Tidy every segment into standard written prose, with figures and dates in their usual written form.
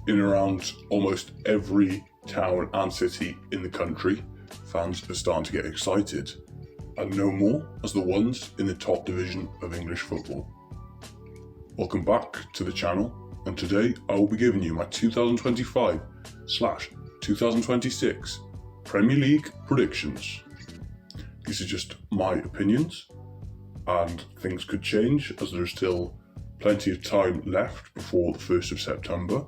In around almost every town and city in the country, fans are starting to get excited, and no more as the ones in the top division of English football. Welcome back to the channel, and today I will be giving you my 2025/2026 Premier League predictions. These are just my opinions, and things could change as there is still plenty of time left before the 1st of September.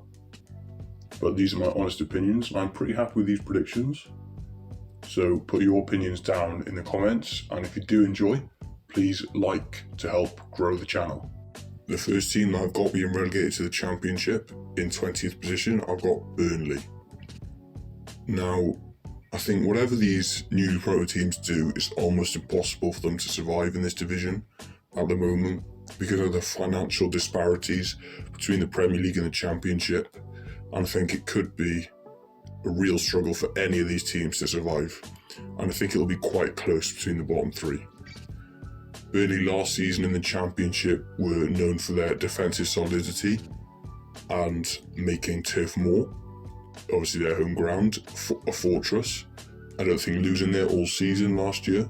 But these are my honest opinions, and I'm pretty happy with these predictions. So put your opinions down in the comments, and if you do enjoy, please like to help grow the channel. The first team that I've got being relegated to the Championship, in 20th position, I've got Burnley. Now, I think whatever these newly promoted teams do, it's almost impossible for them to survive in this division at the moment because of the financial disparities between the Premier League and the Championship, and I think it could be a real struggle for any of these teams to survive, and I think it'll be quite close between the bottom three. Burnley last season in the Championship were known for their defensive solidity and making Turf Moor, obviously their home ground, a fortress. I don't think losing there all season last year.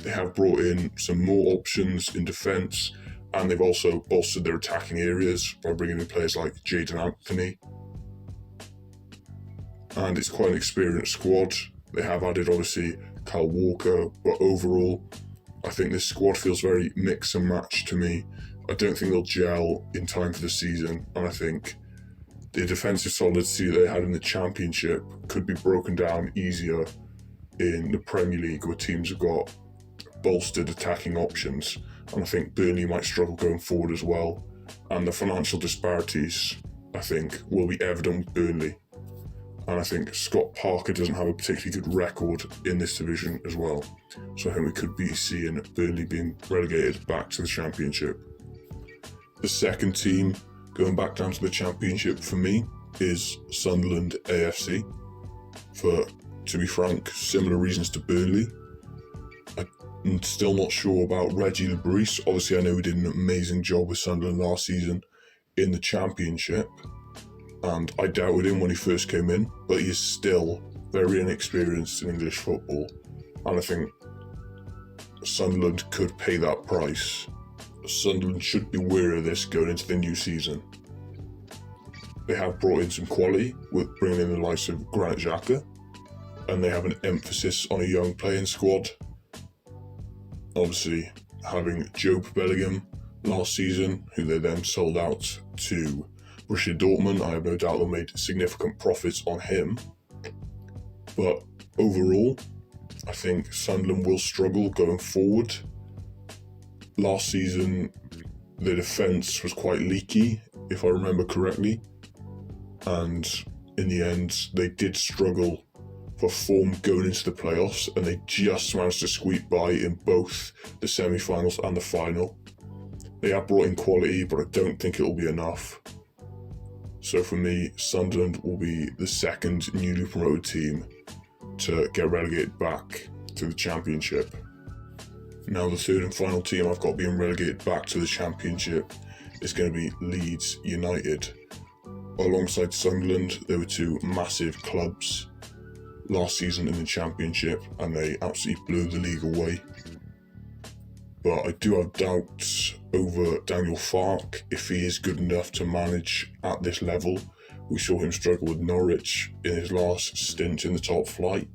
They have brought in some more options in defence, and they've also bolstered their attacking areas by bringing in players like Jadon Anthony. And it's quite an experienced squad. They have added obviously Kyle Walker, but overall I think this squad feels very mix and match to me. I don't think they'll gel in time for the season, and I think the defensive solidity they had in the Championship could be broken down easier in the Premier League, where teams have got bolstered attacking options, and I think Burnley might struggle going forward as well, and the financial disparities I think will be evident with Burnley, and I think Scott Parker doesn't have a particularly good record in this division as well, so I think we could be seeing Burnley being relegated back to the Championship. The second team going back down to the Championship for me is Sunderland AFC, for, to be frank, similar reasons to Burnley. I'm still not sure about Reggie Lebris. Obviously, I know he did an amazing job with Sunderland last season in the Championship, and I doubted him when he first came in, but he is still very inexperienced in English football, and I think Sunderland could pay that price. Sunderland should be wary of this going into the new season. They have brought in some quality with bringing in the likes of Granit Xhaka, and they have an emphasis on a young playing squad. Obviously, having Job Bellingham last season, who they then sold out to Borussia Dortmund, I have no doubt they made significant profits on him. But overall, I think Sunderland will struggle going forward. Last season, the defence was quite leaky, if I remember correctly, and in the end, they did struggle for form going into the playoffs, and they just managed to squeak by in both the semi-finals and the final. They have brought in quality, but I don't think it will be enough. So for me, Sunderland will be the second newly promoted team to get relegated back to the Championship. Now the third and final team I've got being relegated back to the Championship is going to be Leeds United. Alongside Sunderland, there were two massive clubs last season in the Championship, and they absolutely blew the league away. But I do have doubts over Daniel Farke, if he is good enough to manage at this level. We saw him struggle with Norwich in his last stint in the top flight.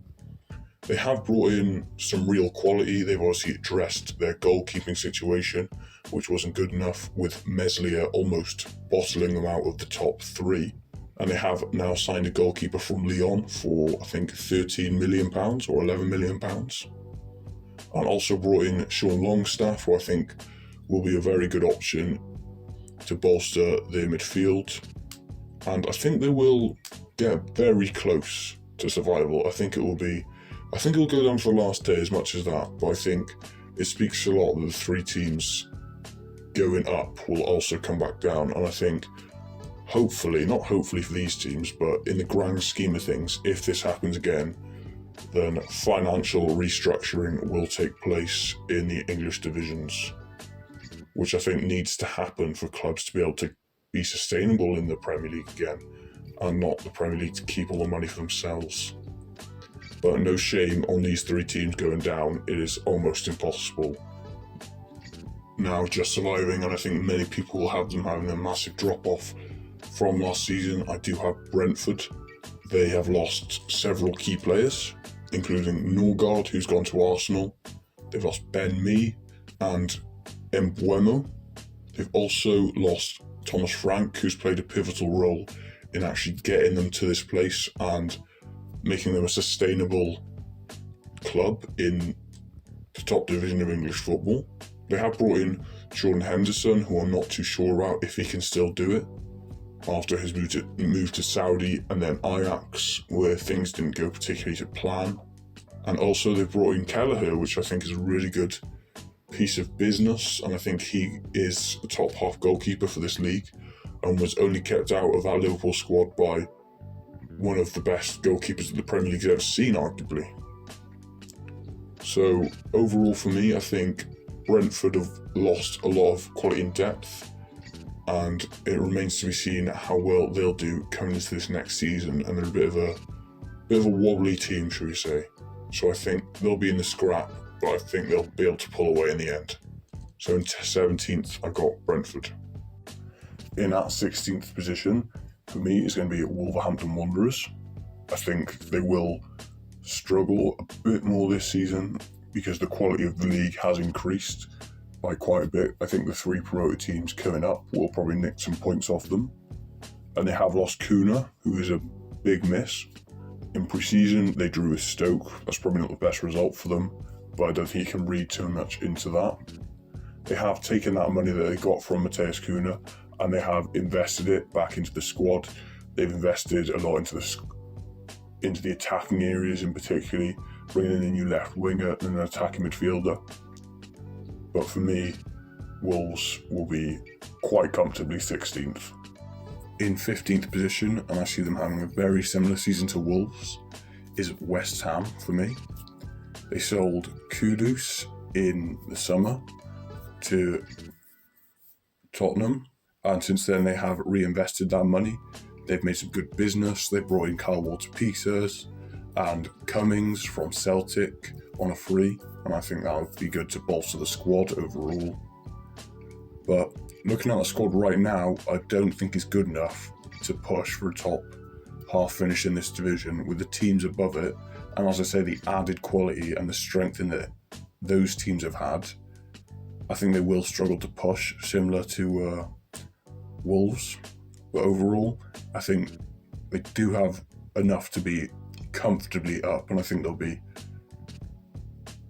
They have brought in some real quality. They've obviously addressed their goalkeeping situation, which wasn't good enough, with Meslier almost bottling them out of the top three. And they have now signed a goalkeeper from Lyon for, I think, £13 million or £11 million. And also brought in Sean Longstaff, who I think will be a very good option to bolster their midfield. And I think they will get very close to survival. I think it will go down to the last day as much as that, but I think it speaks a lot that the three teams going up will also come back down, and I think hopefully, not hopefully for these teams, but in the grand scheme of things, if this happens again, then financial restructuring will take place in the English divisions, which I think needs to happen for clubs to be able to be sustainable in the Premier League again, and not the Premier League to keep all the money for themselves. But no shame on these 3 teams going down, it is almost impossible. Now just surviving, and I think many people will have them having a massive drop-off from last season. I do have Brentford. They have lost several key players, including Norgard, who's gone to Arsenal. They've lost Ben Mee and Mbeumo. They've also lost Thomas Frank, who's played a pivotal role in actually getting them to this place and making them a sustainable club in the top division of English football. They have brought in Jordan Henderson, who I'm not too sure about if he can still do it after his move to Saudi and then Ajax, where things didn't go particularly to plan. And also they've brought in Kelleher, which I think is a really good piece of business, and I think he is the top half goalkeeper for this league and was only kept out of that Liverpool squad by one of the best goalkeepers that the Premier League's ever seen, arguably. So overall for me, I think Brentford have lost a lot of quality and depth, and it remains to be seen how well they'll do coming into this next season, and they're a bit of a wobbly team, shall we say. So I think they'll be in the scrap, but I think they'll be able to pull away in the end. So in 17th, I got Brentford. In that 16th position, for me, is going to be Wolverhampton Wanderers. I think they will struggle a bit more this season because the quality of the league has increased by quite a bit. I think the 3 promoted teams coming up will probably nick some points off them. And they have lost Kuna, who is a big miss. In pre-season, they drew with Stoke. That's probably not the best result for them, but I don't think you can read too much into that. They have taken that money that they got from Matheus Cunha and they have invested it back into the squad. They've invested a lot into the attacking areas, in particularly bringing in a new left winger and an attacking midfielder. But for me, Wolves will be quite comfortably 16th. In 15th position, and I see them having a very similar season to Wolves, is West Ham for me. They sold Kudus in the summer to Tottenham, and since then they have reinvested that money. They've made some good business. They brought in Kyle Walker-Peters and Cummings from Celtic on a free, and I think that would be good to bolster the squad overall. But looking at the squad right now, I don't think it's good enough to push for a top half finish in this division with the teams above it. And as I say, the added quality and the strength in that those teams have had, I think they will struggle to push, similar to Wolves. But overall, I think they do have enough to be comfortably up, and I think they'll be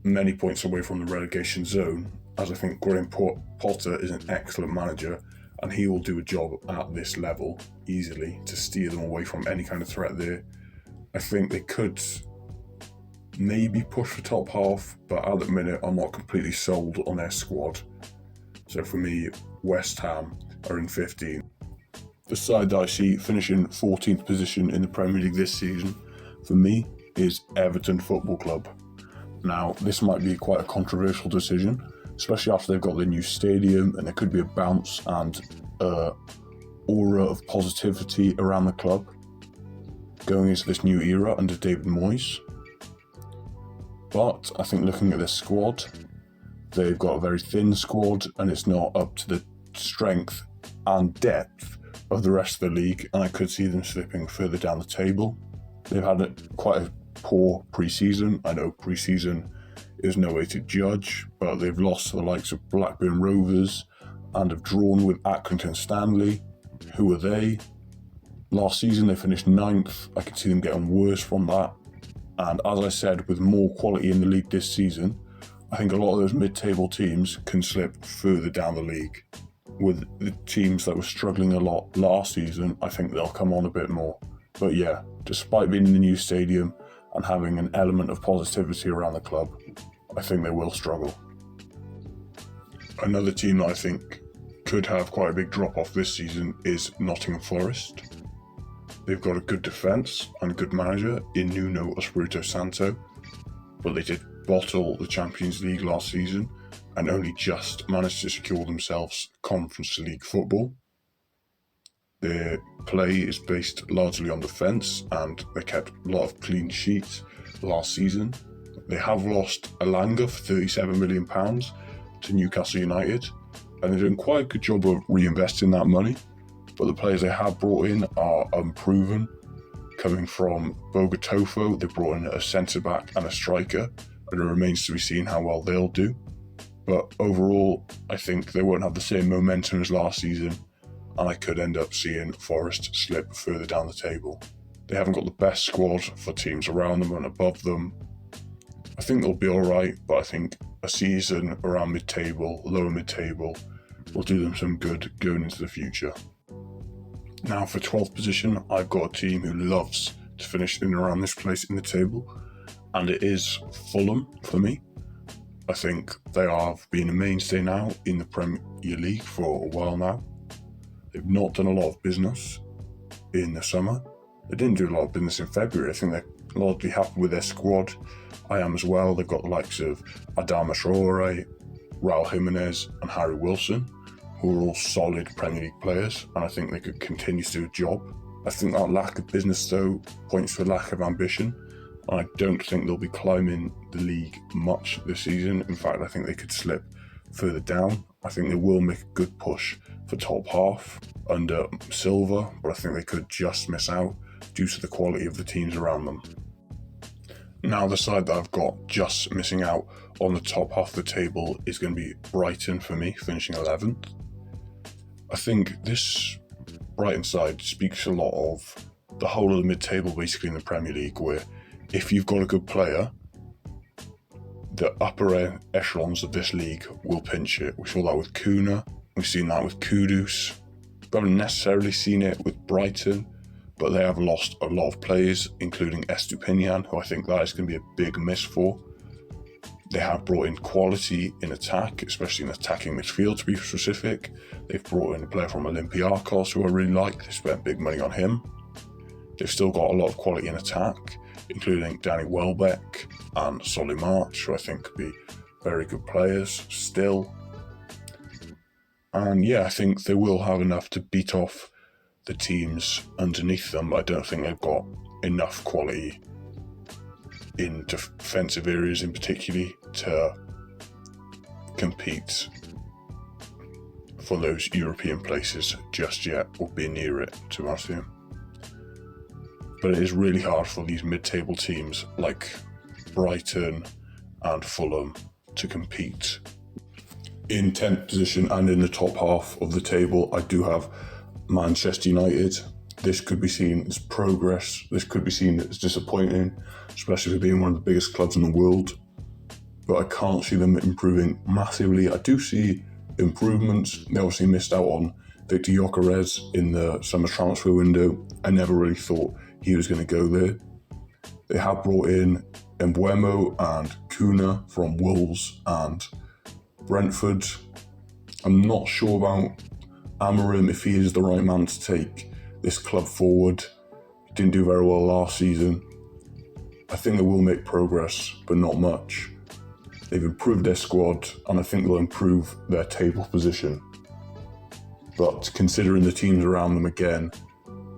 many points away from the relegation zone, as I think Graham Potter is an excellent manager and he will do a job at this level easily to steer them away from any kind of threat there. I think they could maybe push for top half, but at the minute I'm not completely sold on their squad. So for me, West Ham are in 15th. The side that I see finishing 14th position in the Premier League this season, for me, is Everton Football Club. Now, this might be quite a controversial decision, especially after they've got the new stadium and there could be a bounce and aura of positivity around the club going into this new era under David Moyes. But I think looking at this squad, they've got a very thin squad and it's not up to the strength and depth of the rest of the league, and I could see them slipping further down the table. They've had quite a poor pre-season. I know pre-season is no way to judge, but they've lost to the likes of Blackburn Rovers and have drawn with Accrington Stanley. Who are they? Last season they finished 9th. I could see them getting worse from that. And as I said, with more quality in the league this season, I think a lot of those mid-table teams can slip further down the league. With the teams that were struggling a lot last season, I think they'll come on a bit more. But yeah, despite being in the new stadium and having an element of positivity around the club, I think they will struggle. Another team that I think could have quite a big drop-off this season is Nottingham Forest. They've got a good defence and a good manager in Nuno Espirito Santo, but they did bottle the Champions League last season and only just managed to secure themselves Conference League football. Their play is based largely on defence, and they kept a lot of clean sheets last season. They have lost Elanga for £37 million to Newcastle United, and they're doing quite a good job of reinvesting that money. But the players they have brought in are unproven. Coming from Bogatofo, they brought in a centre-back and a striker, and it remains to be seen how well they'll do. But overall, I think they won't have the same momentum as last season, and I could end up seeing Forest slip further down the table. They haven't got the best squad for teams around them and above them. I think they'll be alright, but I think a season around mid-table, lower mid-table, will do them some good going into the future. Now for 12th position, I've got a team who loves to finish in and around this place in the table, and it is Fulham for me. I think they have been a mainstay now in the Premier League for a while now. They've not done a lot of business in the summer. They didn't do a lot of business in February. I think they're largely happy with their squad. I am as well. They've got the likes of Adama Traore, Raul Jimenez and Harry Wilson, who are all solid Premier League players, and I think they could continue to do a job. I think that lack of business, though, points to a lack of ambition, and I don't think they'll be climbing the league much this season. In fact, I think they could slip further down. I think they will make a good push for top half under Silva, but I think they could just miss out due to the quality of the teams around them. Now the side that I've got just missing out on the top half of the table is going to be Brighton for me, finishing 11th. I think this Brighton side speaks a lot of the whole of the mid-table basically in the Premier League, where if you've got a good player, the upper echelons of this league will pinch it. We saw that with Kuna, we've seen that with Kudus. We haven't necessarily seen it with Brighton, but they have lost a lot of players, including Estupinian, who I think that is going to be a big miss for. They have brought in quality in attack, especially in attacking midfield to be specific. They've brought in a player from Olympiacos who I really like. They spent big money on him. They've still got a lot of quality in attack, including Danny Welbeck and Solly March, who I think could be very good players still. And yeah, I think they will have enough to beat off the teams underneath them, but I don't think they've got enough quality in defensive areas in particular to compete for those European places just yet, or be near it, to be honest with you. But it is really hard for these mid-table teams like Brighton and Fulham to compete. In 10th position and in the top half of the table, I do have Manchester United. This could be seen as progress. This could be seen as disappointing, especially for being one of the biggest clubs in the world. But I can't see them improving massively. I do see improvements. They obviously missed out on Victor Gyökeres in the summer transfer window. I never really thought he was going to go there. They have brought in Mbeumo and Kuna from Wolves and Brentford. I'm not sure about Amorim, if he is the right man to take this club forward. He didn't do very well last season. I think they will make progress, but not much. They've improved their squad, and I think they'll improve their table position. But considering the teams around them again,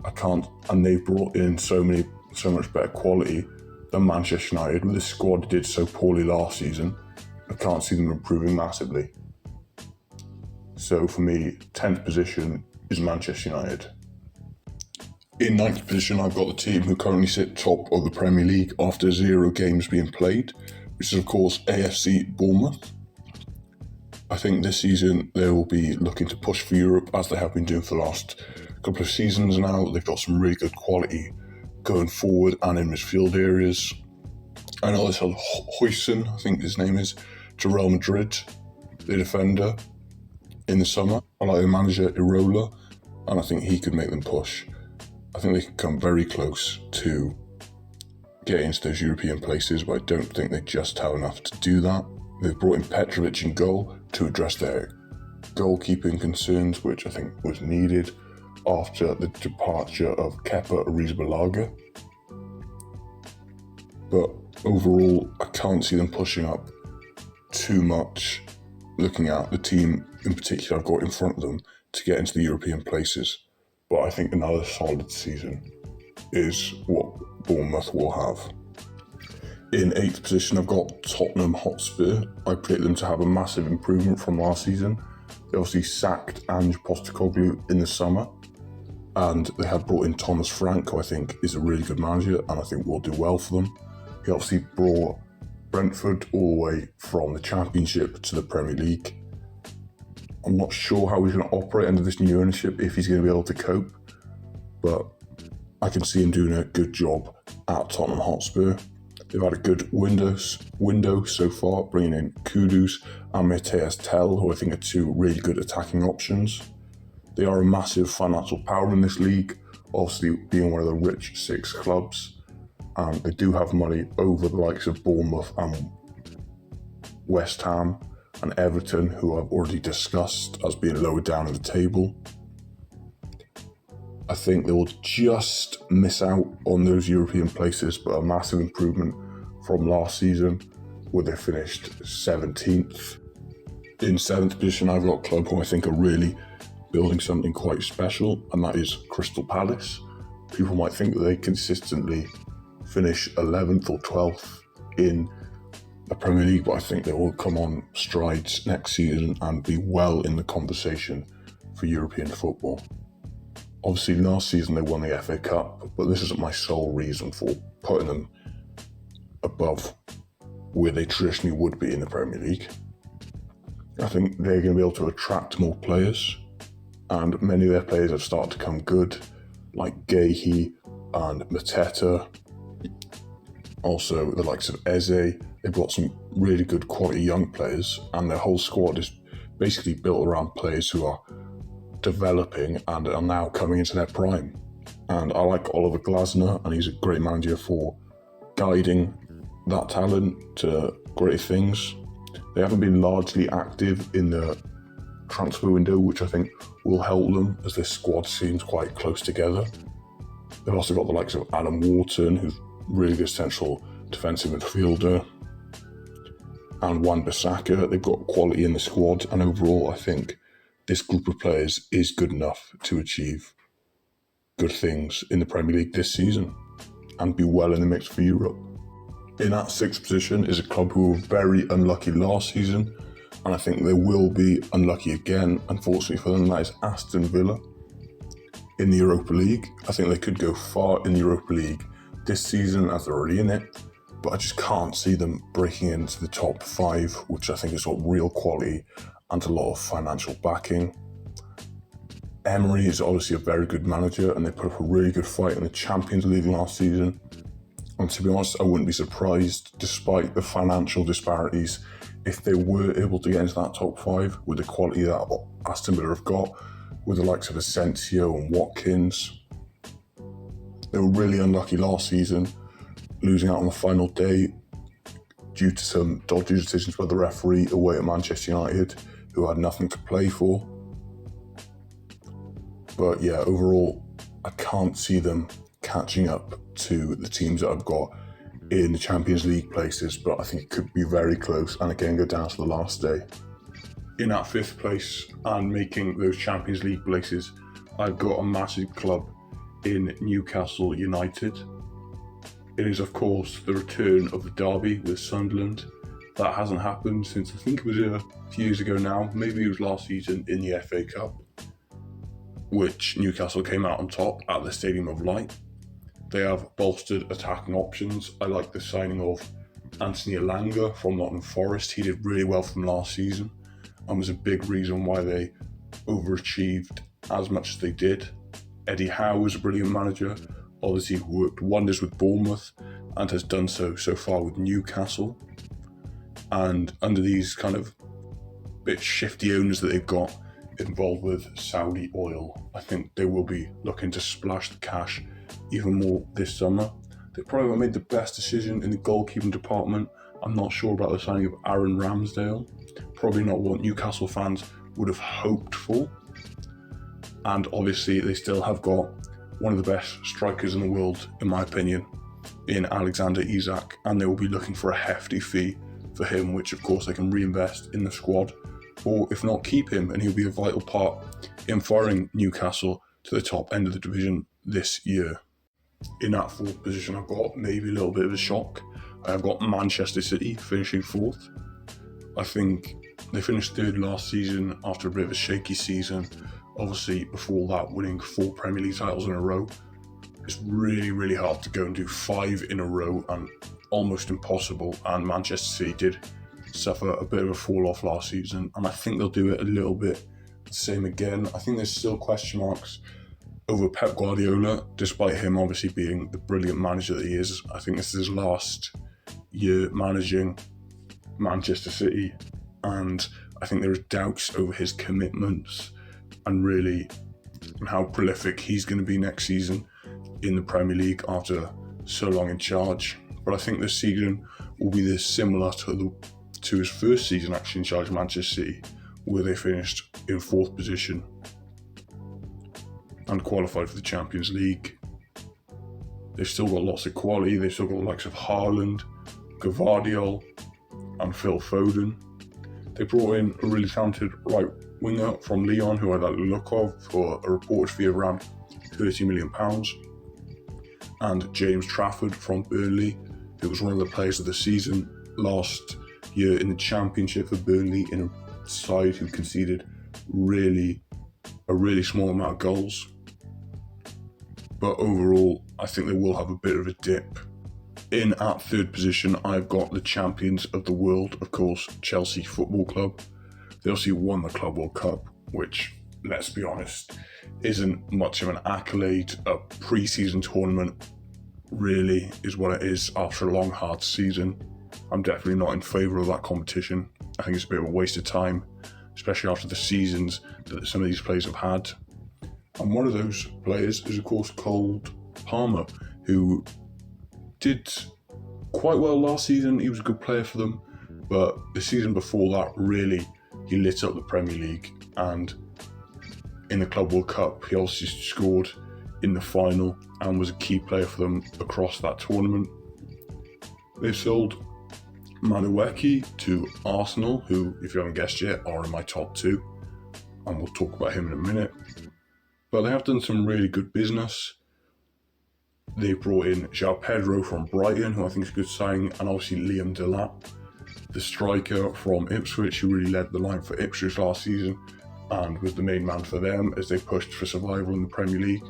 I can't, and they've brought in so much better quality than Manchester United. With this squad did so poorly last season, I can't see them improving massively. So for me, 10th position is Manchester United. In 9th position, I've got the team who currently sit top of the Premier League after 0 games being played, which is of course AFC Bournemouth. I think this season they will be looking to push for Europe, as they have been doing for the last couple of seasons now. They've got some really good quality going forward and in midfield areas. I know they sold Huijsen, I think his name is, to Real Madrid, the defender, in the summer. I like the manager Irola, and I think he could make them push. I think they could come very close to getting into those European places, but I don't think they just have enough to do that. They've brought in Petrovic in goal to address their goalkeeping concerns, which I think was needed after the departure of Kepa Arrizabalaga. But overall, I can't see them pushing up too much, looking at the team in particular I've got in front of them to get into the European places. but I think another solid season is what Bournemouth will have. In 8th position, I've got Tottenham Hotspur. I predict them to have a massive improvement from last season. They obviously sacked Ange Postecoglou in the summer, and they have brought in Thomas Frank, who I think is a really good manager, and I think will do well for them. He obviously brought Brentford all the way from the Championship to the Premier League. I'm not sure how he's going to operate under this new ownership, if he's going to be able to cope, but I can see him doing a good job at Tottenham Hotspur. They've had a good window so far, bringing in Kudus and Matthias Tell, who I think are two really good attacking options. They are a massive financial power in this league, obviously being one of the rich 6 clubs, and they do have money over the likes of Bournemouth and West Ham and Everton, who I've already discussed as being lower down in the table. I think they will just miss out on those European places, but a massive improvement from last season, where they finished 17th. In 7th position, I've got a club who I think are really building something quite special, and that is Crystal Palace. People might think that they consistently finish 11th or 12th in the Premier League, but I think they will come on strides next season and be well in the conversation for European football. Obviously, last season they won the FA Cup, but this isn't my sole reason for putting them above where they traditionally would be in the Premier League. I think they're going to be able to attract more players, and many of their players have started to come good, like Gahey and Mateta. Also, the likes of Eze. They've got some really good quality young players, and their whole squad is basically built around players who are developing and are now coming into their prime. And I like Oliver Glasner, and he's a great manager for guiding that talent to great things. They haven't been largely active in the transfer window, which I think will help them as their squad seems quite close together. They've also got the likes of Adam Wharton, who's really good central defensive midfielder, and Wan-Bissaka. They've got quality in the squad, and overall I think this group of players is good enough to achieve good things in the Premier League this season and be well in the mix for Europe. In that 6th position is a club who were very unlucky last season, and I think they will be unlucky again, unfortunately for them. That is Aston Villa. In the Europa League, I think they could go far in the Europa League this season as they're already in it, but I just can't see them breaking into the top 5, which I think has got real quality and a lot of financial backing. Emery is obviously a very good manager, and they put up a really good fight in the Champions League last season. And to be honest, I wouldn't be surprised, despite the financial disparities, if they were able to get into that top 5 with the quality that Aston Villa have got, with the likes of Asensio and Watkins. They were really unlucky last season, losing out on the final day due to some dodgy decisions by the referee away at Manchester United, who had nothing to play for. But yeah, overall, I can't see them catching up to the teams that I've got in the Champions League places, but I think it could be very close, and again go down to the last day. In that 5th place and making those Champions League places, I've got a massive club in Newcastle United. It is, of course, the return of the derby with Sunderland. That hasn't happened since, I think it was a few years ago now, maybe it was last season in the FA Cup, which Newcastle came out on top at the Stadium of Light. They have bolstered attacking options. I like the signing of Anthony Elanga from Nottingham Forest. He did really well from last season and was a big reason why they overachieved as much as they did. Eddie Howe was a brilliant manager. Obviously worked wonders with Bournemouth and has done so far with Newcastle. And under these kind of bit shifty owners that they've got involved with Saudi oil, I think they will be looking to splash the cash even more this summer. They probably made the best decision in the goalkeeping department. I'm not sure about the signing of Aaron Ramsdale. Probably not what Newcastle fans would have hoped for. And obviously they still have got one of the best strikers in the world, in my opinion, in Alexander Isak, and they will be looking for a hefty fee for him, which of course they can reinvest in the squad, or if not, keep him, and he'll be a vital part in firing Newcastle to the top end of the division this year. In that fourth position, I've got maybe a little bit of a shock. I've got Manchester City finishing fourth. I think they finished third last season after a bit of a shaky season. Obviously, before that, winning 4 Premier League titles in a row. It's really, really hard to go and do 5 in a row and almost impossible. And Manchester City did suffer a bit of a fall off last season. And I think they'll do it a little bit the same again. I think there's still question marks over Pep Guardiola, despite him obviously being the brilliant manager that he is. I think this is his last year managing Manchester City, and I think there is doubts over his commitments and really how prolific he's going to be next season in the Premier League after so long in charge. But I think this season will be this similar to his first season actually in charge of Manchester City, where they finished in 4th position and qualified for the Champions League. They've still got lots of quality. They've still got the likes of Haaland, Gvardiol and Phil Foden. They brought in a really talented right winger from Lyon who I like the look of for a reported fee of around £30 million. And James Trafford from Burnley, who was one of the players of the season last year in the Championship for Burnley, in a side who conceded a really small amount of goals. But overall, I think they will have a bit of a dip. In at 3rd position, I've got the champions of the world, of course, Chelsea Football Club. They obviously won the Club World Cup, which, let's be honest, isn't much of an accolade. A pre-season tournament really is what it is after a long, hard season. I'm definitely not in favour of that competition. I think it's a bit of a waste of time, especially after the seasons that some of these players have had. And one of those players is, of course, Cole Palmer, who did quite well last season. He was a good player for them, but the season before that, really, he lit up the Premier League. And in the Club World Cup, he obviously scored in the final and was a key player for them across that tournament. They've sold Madueke to Arsenal, who, if you haven't guessed yet, are in my top 2, and we'll talk about him in a minute. But they have done some really good business. They brought in João Pedro from Brighton, who I think is a good signing, and obviously Liam Delap, the striker from Ipswich, who really led the line for Ipswich last season and was the main man for them as they pushed for survival in the Premier League.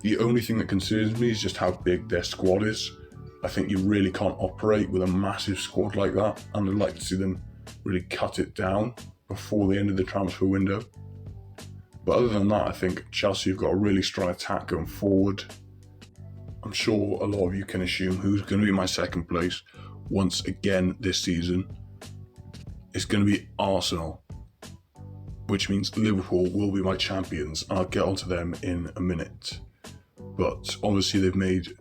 The only thing that concerns me is just how big their squad is. I think you really can't operate with a massive squad like that, and I'd like to see them really cut it down before the end of the transfer window. But other than that, I think Chelsea have got a really strong attack going forward. I'm sure a lot of you can assume who's going to be my second place once again this season. It's going to be Arsenal, which means Liverpool will be my champions, and I'll get onto them in a minute. But obviously they've made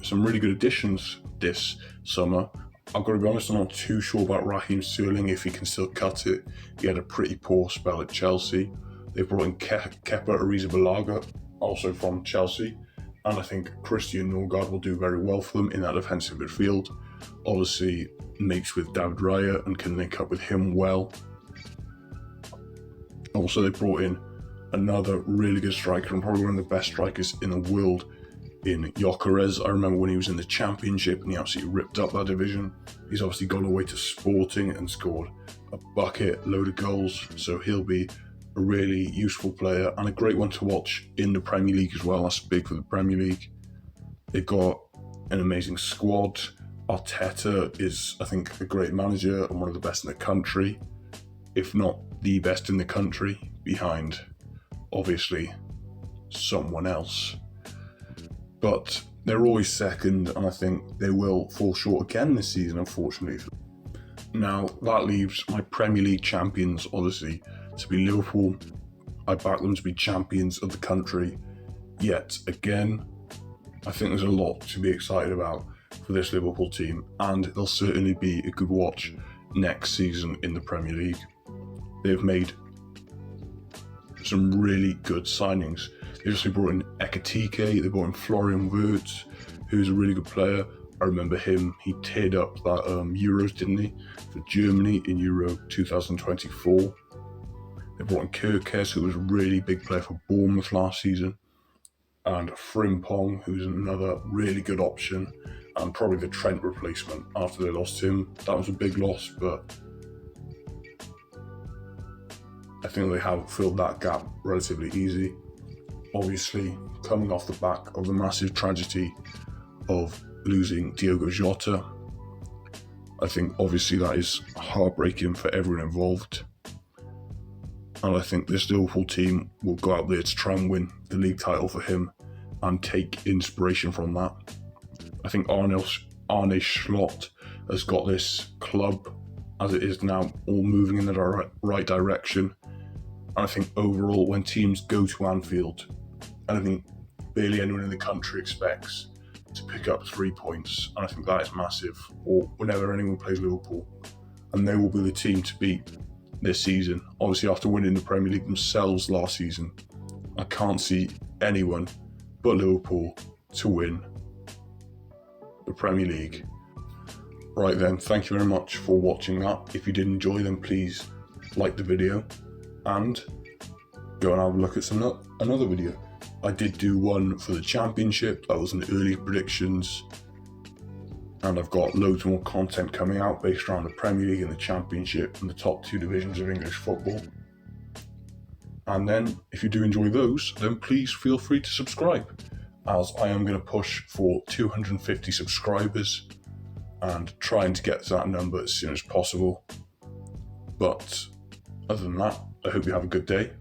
some really good additions this summer. I've got to be honest, I'm not too sure about Raheem Sterling, if he can still cut it. He had a pretty poor spell at Chelsea. They've brought in Kepa Arrizabalaga, also from Chelsea, and I think Christian Norgard will do very well for them in that defensive midfield. Obviously, mates with David Raya and can link up with him well. Also, they brought in another really good striker, and probably one of the best strikers in the world, in Gyökeres. I remember when he was in the Championship and he absolutely ripped up that division. He's obviously gone away to Sporting and scored a bucket load of goals, so he'll be a really useful player and a great one to watch in the Premier League as well. That's big for the Premier League. They've got an amazing squad. Arteta is, I think, a great manager and one of the best in the country, if not the best in the country, behind, obviously, someone else. But they're always second, and I think they will fall short again this season, unfortunately. Now, that leaves my Premier League champions, obviously, to be Liverpool. I back them to be champions of the country yet again. I think there's a lot to be excited about for this Liverpool team, and they'll certainly be a good watch next season in the Premier League. They've made some really good signings. They just brought in Ekitike, they brought in Florian Wirtz, who's a really good player. I remember him, he teared up that Euros, didn't he, for Germany in Euro 2024. They brought in Kirkes, who was a really big player for Bournemouth last season, and Frimpong, who's another really good option, and probably the Trent replacement after they lost him. That was a big loss, but I think they have filled that gap relatively easy. Obviously, coming off the back of the massive tragedy of losing Diogo Jota, I think obviously that is heartbreaking for everyone involved. And I think this Liverpool team will go out there to try and win the league title for him and take inspiration from that. I think Arne Slot has got this club, as it is now, all moving in the right direction. And I think overall, when teams go to Anfield, and I think barely anyone in the country expects to pick up 3 points, and I think that is massive, or whenever anyone plays Liverpool, and they will be the team to beat this season. Obviously, after winning the Premier League themselves last season, I can't see anyone but Liverpool to win the Premier League. Right then, thank you very much for watching that. If you did enjoy, then please like the video and go and have a look at another video. I did do one for the Championship, that was an early predictions, and I've got loads more content coming out based around the Premier League and the Championship and the top 2 divisions of English football. And then, if you do enjoy those, then please feel free to subscribe, as I am going to push for 250 subscribers and trying to get to that number as soon as possible. But other than that, I hope you have a good day.